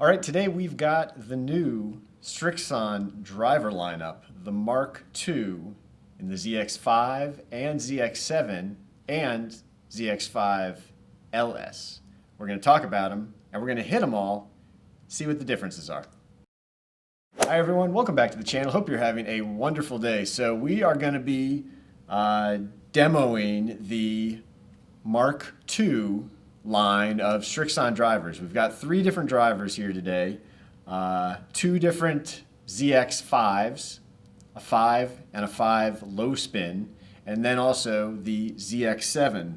All right, today we've got the new Srixon driver lineup, the Mark II in the ZX5 and ZX7 and ZX5 LS. We're going to talk about them and we're going to hit them all, see what the differences are. Hi everyone, welcome back to the channel. Hope you're having a wonderful day. So we are going to be demoing the Mark II line of Srixon drivers. We've got 3 different drivers here today, 2 different ZX5s, a 5 and a 5 low spin, and then also the ZX7.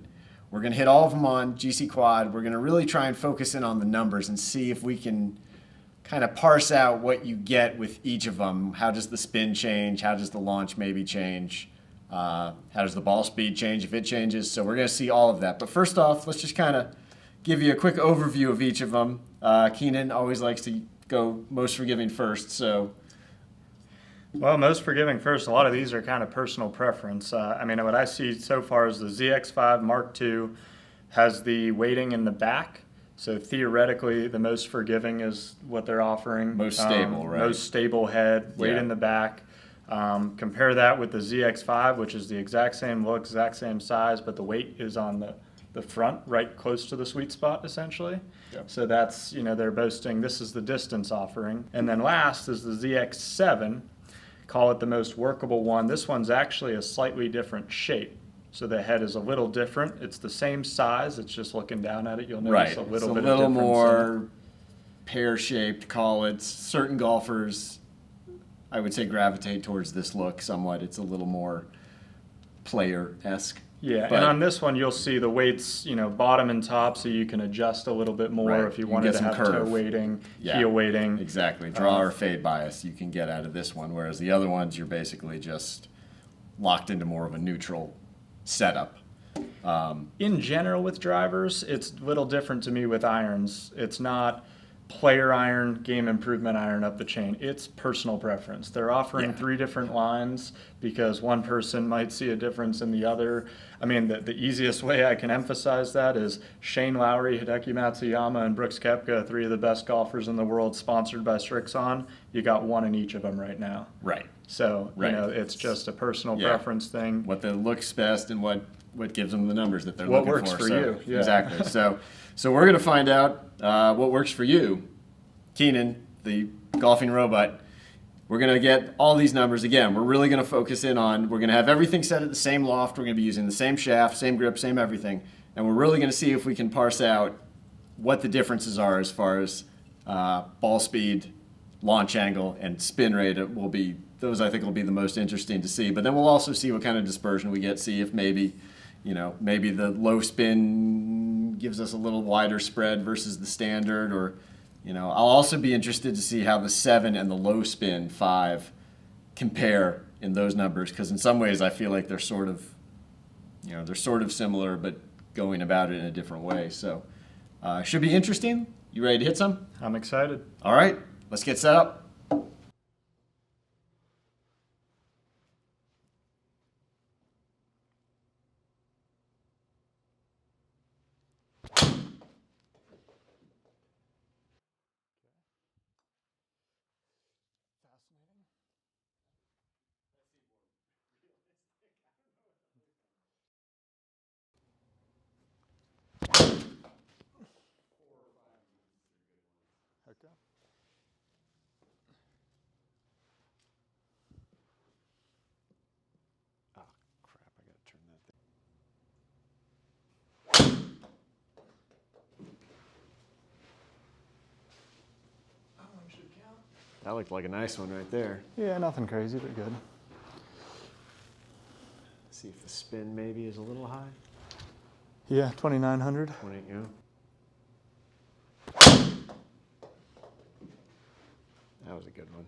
We're going to hit all of them on GC Quad. We're going to really try and focus in on the numbers and see if we can kind of parse out what you get with each of them. How does the spin change? How does the launch maybe change? How does the ball speed change if it changes? So we're going to see all of that. But first off, let's just kind of give you a quick overview of each of them. Keenan always likes to go most forgiving first. So, well, most forgiving first. A lot of these are kind of personal preference. I mean, what I see so far is the ZX5 Mark II has the weighting in the back. So theoretically, the most forgiving is what they're offering. Most stable, right? Most stable head, weight in the back. Compare that with the ZX5, which is the exact same look, exact same size, but the weight is on the front, right close to the sweet spot, essentially. Yep. So that's, they're boasting this is the distance offering. And then last is the ZX7, call it the most workable one. This one's actually a slightly different shape. So the head is a little different. It's the same size. It's just looking down at it, you'll notice a little bit of difference. A little more pear-shaped, call it. Certain golfers, I would say, gravitate towards this look somewhat. It's a little more player-esque. Yeah, and on this one, you'll see the weights, bottom and top, so you can adjust a little bit more if you wanted to have toe weighting, heel weighting. Exactly. Draw or fade bias you can get out of this one, whereas the other ones, you're basically just locked into more of a neutral setup. In general with drivers, it's a little different to me with irons. It's not player iron, game improvement iron up the chain. It's personal preference. They're offering 3 different lines because one person might see a difference in the other. I mean, the easiest way I can emphasize that is Shane Lowry, Hideki Matsuyama, and Brooks Koepka, 3 of the best golfers in the world, sponsored by Srixon. You got one in each of them right now. Right. So, it's just a personal preference thing. What looks best and what gives them the numbers that they're looking for. What works for you. Yeah. Exactly. So we're going to find out what works for you. Keenan, the golfing robot, we're going to get all these numbers again. We're really going to focus in on, we're going to have everything set at the same loft. We're going to be using the same shaft, same grip, same everything. And we're really going to see if we can parse out what the differences are as far as ball speed, launch angle, and spin rate. Those I think will be the most interesting to see. But then we'll also see what kind of dispersion we get, see if maybe the low spin gives us a little wider spread versus the standard, or I'll also be interested to see how the 7 and the low spin 5 compare in those numbers, because in some ways I feel like they're sort of similar, but going about it in a different way. So should be interesting. You ready to hit some? I'm excited. All right, let's get set up. Okay. Oh, crap, I gotta turn that thing. That one should count. That looked like a nice one right there. Yeah, nothing crazy, but good. See if the spin maybe is a little high. Yeah, 2,900. 20, yeah. That was a good one.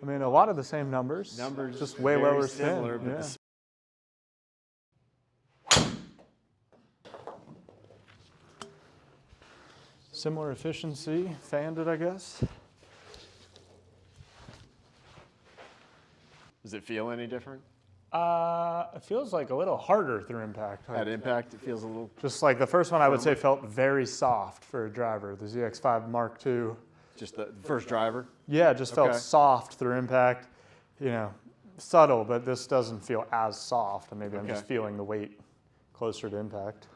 I mean, a lot of the same numbers. Just way very lower similar, spin. but Yeah. Similar efficiency, fanned it, I guess. Does it feel any different? It feels like a little harder through impact. At impact, it feels a little. Just like the first one, I would say felt very soft for a driver. The ZX5 MkII. Just the first driver? Yeah, it just felt Okay. soft through impact. You know, subtle, but this doesn't feel as soft. And maybe I'm just Okay. feeling the weight closer to impact.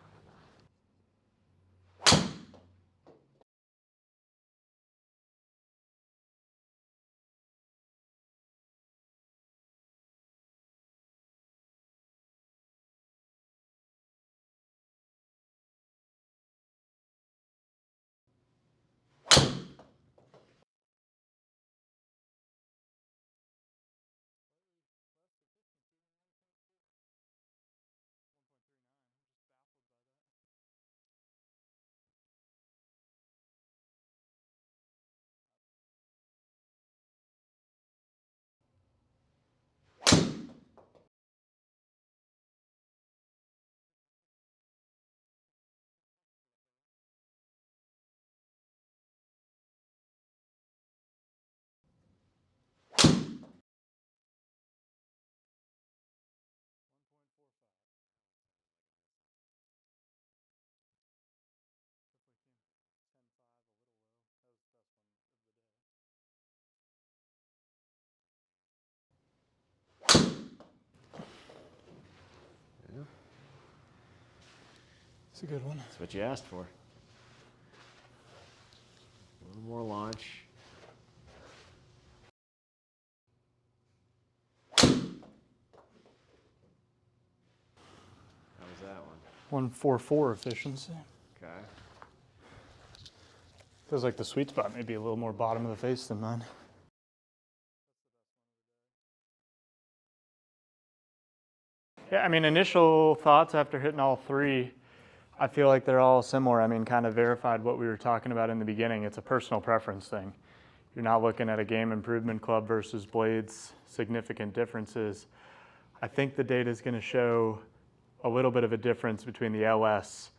It's a good one. That's what you asked for. A little more launch. How was that one? 144 efficiency. Okay. Feels like the sweet spot may be a little more bottom of the face than mine. Yeah, I mean, initial thoughts after hitting all three, I feel like they're all similar. I mean, kind of verified what we were talking about in the beginning. It's a personal preference thing. You're not looking at a game improvement club versus blades, significant differences. I think the data is going to show a little bit of a difference between the LS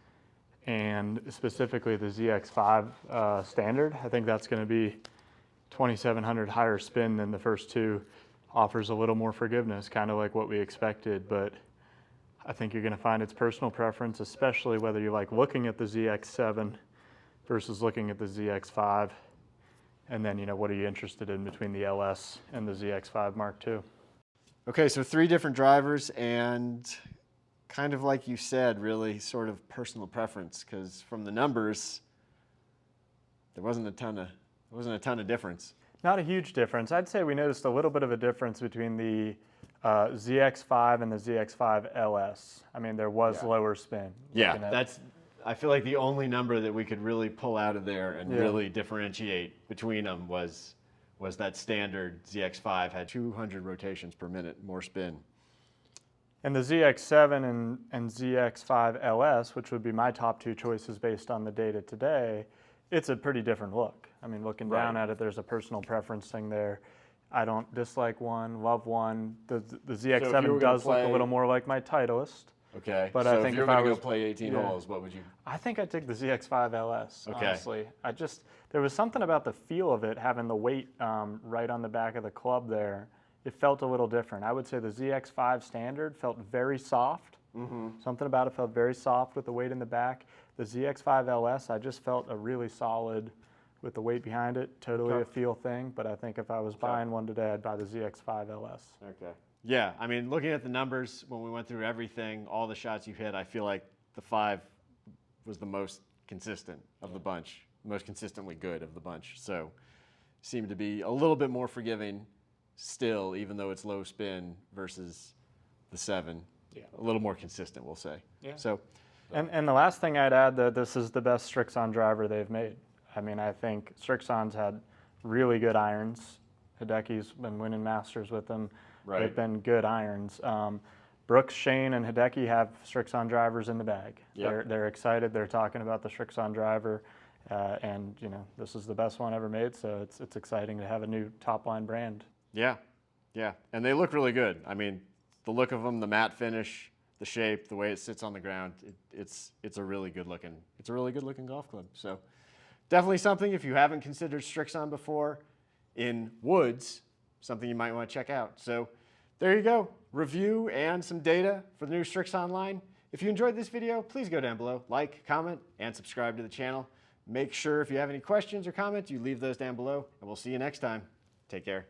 and specifically the ZX5 standard. I think that's going to be 2,700 higher spin than the first two. Offers a little more forgiveness, kind of like what we expected, but I think you're going to find it's personal preference, especially whether you like looking at the ZX7 versus looking at the ZX5. And then, you know, what are you interested in between the LS and the ZX5 MkII? Okay, so 3 different drivers, and kind of like you said, really sort of personal preference, because from the numbers, there wasn't a ton of difference. Not a huge difference. I'd say we noticed a little bit of a difference between the ZX5 and the ZX5 LS. I mean, there was lower spin. Yeah, that's, I feel like the only number that we could really pull out of there and really differentiate between them was that standard ZX5 had 200 rotations per minute more spin. And the ZX7 and ZX5 LS, which would be my top 2 choices based on the data today, it's a pretty different look. I mean, looking down at it, there's a personal preference thing there. I don't dislike one, love one. The ZX7 does look a little more like my Titleist. Okay, but so I think if you're going to go play 18 holes, what would you? I think I'd take the ZX5 LS, honestly. There was something about the feel of it, having the weight right on the back of the club there. It felt a little different. I would say the ZX5 standard felt very soft. Something about it felt very soft with the weight in the back. The ZX5 LS, I just felt a really solid with the weight behind it. Totally a feel thing, but I think if I was buying one today, I'd buy the ZX5 LS. Okay. Yeah, I mean, looking at the numbers, when we went through everything, all the shots you hit, I feel like the 5 was the most consistent of the bunch, most consistently good of the bunch. So seemed to be a little bit more forgiving still, even though it's low spin versus the 7. Yeah. A little more consistent, we'll say. Yeah. So, and the last thing I'd add, that this is the best Srixon driver they've made. I mean, I think Srixon's had really good irons. Hideki's been winning Masters with them. Right. They've been good irons. Brooks, Shane, and Hideki have Srixon drivers in the bag. Yep. They're excited. They're talking about the Srixon driver, and you know, this is the best one ever made. So it's exciting to have a new top line brand. Yeah, yeah, and they look really good. I mean, the look of them, the matte finish, the shape, the way it sits on the ground, it's a really good looking golf club. So definitely something, if you haven't considered Srixon before in woods, something you might want to check out. So there you go, review and some data for the new Srixon line. If you enjoyed this video, please go down below, like, comment, and subscribe to the channel. Make sure if you have any questions or comments, you leave those down below, and we'll see you next time. Take care.